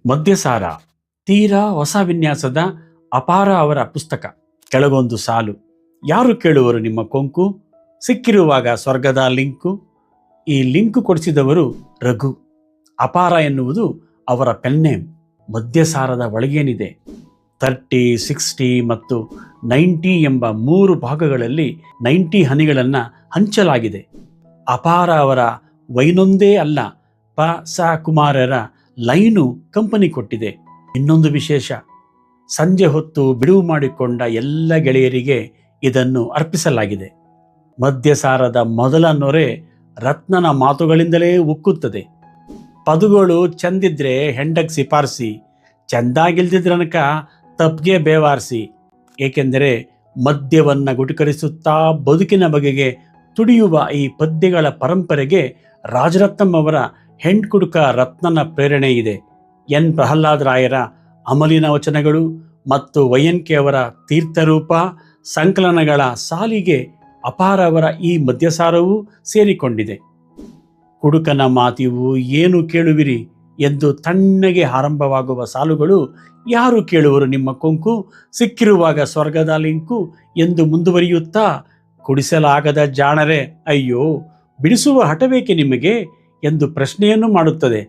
ಮದ್ಯಸಾರ ತೀರಾ ಹೊಸ ವಿನ್ಯಾಸದ ಅಪಾರ ಅವರ ಪುಸ್ತಕ. ಕೆಳಗೊಂದು ಸಾಲು: ಯಾರು ಕೇಳುವರು ನಿಮ್ಮ ಕೊಂಕು, ಸಿಕ್ಕಿರುವಾಗ ಸ್ವರ್ಗದ ಲಿಂಕು. ಈ ಲಿಂಕು ಕೊಡಿಸಿದವರು ರಘು. ಅಪಾರ ಎನ್ನುವುದು ಅವರ ಪೆನ್ನೇಮ್. ಮದ್ಯಸಾರದ ಒಳಗೇನಿದೆ? 30, 60 ಮತ್ತು 90 ಎಂಬ 3 ಭಾಗಗಳಲ್ಲಿ 90 ಹನಿಗಳನ್ನು ಹಂಚಲಾಗಿದೆ. ಅಪಾರ ಅವರ ವೈನೊಂದೇ ಅಲ್ಲ, ಪ.ಸ. ಕುಮಾರರ ಲೈನು ಕಂಪನಿ ಕೊಟ್ಟಿದೆ. ಇನ್ನೊಂದು ವಿಶೇಷ, ಸಂಜೆ ಹೊತ್ತು ಬಿಡುವು ಮಾಡಿಕೊಂಡ ಎಲ್ಲ ಗೆಳೆಯರಿಗೆ ಇದನ್ನು ಅರ್ಪಿಸಲಾಗಿದೆ. ಮದ್ಯಸಾರದ ಮೊದಲ ನೊರೆ ರತ್ನನ ಮಾತುಗಳಿಂದಲೇ ಉಕ್ಕುತ್ತದೆ. ಪದುಗಳು ಚಂದಿದ್ರೆ ಹೆಂಡಕ್ಕೆ ಸಿಪಾರಿಸಿ, ಚೆಂದಾಗಿಲ್ದಿದ್ರನಕ ತಪ್ಪಿಗೆ ಬೇವಾರಿಸಿ. ಏಕೆಂದರೆ ಮದ್ಯವನ್ನು ಗುಟುಕರಿಸುತ್ತಾ ಬದುಕಿನ ಬಗೆಗೆ ತುಡಿಯುವ ಈ ಪದ್ಯಗಳ ಪರಂಪರೆಗೆ ರಾಜರತ್ನಂ ಅವರ ಹೆಣ್ಕುಡುಕ ರತ್ನನ ಪ್ರೇರಣೆ ಇದೆ. ಎನ್ ಪ್ರಹ್ಲಾದ್ ರಾಯರ ಅಮಲಿನ ವಚನಗಳು ಮತ್ತು ವೈ.ಎನ್.ಕೆ. ಅವರ ತೀರ್ಥರೂಪ ಸಂಕಲನಗಳ ಸಾಲಿಗೆ ಅಪಾರ ಅವರ ಈ ಮದ್ಯಸಾರವೂ ಸೇರಿಕೊಂಡಿದೆ. ಕುಡುಕನ ಮಾತಿವು ಏನು ಕೇಳುವಿರಿ ಎಂದು ತಣ್ಣಗೆ ಆರಂಭವಾಗುವ ಸಾಲುಗಳು ಯಾರು ಕೇಳುವರು ನಿಮ್ಮ ಕೊಂಕು, ಸಿಕ್ಕಿರುವಾಗ ಸ್ವರ್ಗದ ಲಿಂಕು ಎಂದು ಮುಂದುವರಿಯುತ್ತಾ, ಕುಡಿಸಲಾಗದ ಜಾಣರೆ ಅಯ್ಯೋ ಬಿಡಿಸುವ ಹಠಬೇಕೆ ನಿಮಗೆ ಎಂದು ಪ್ರಶ್ನೆಯನ್ನು ಮಾಡುತ್ತದೆ.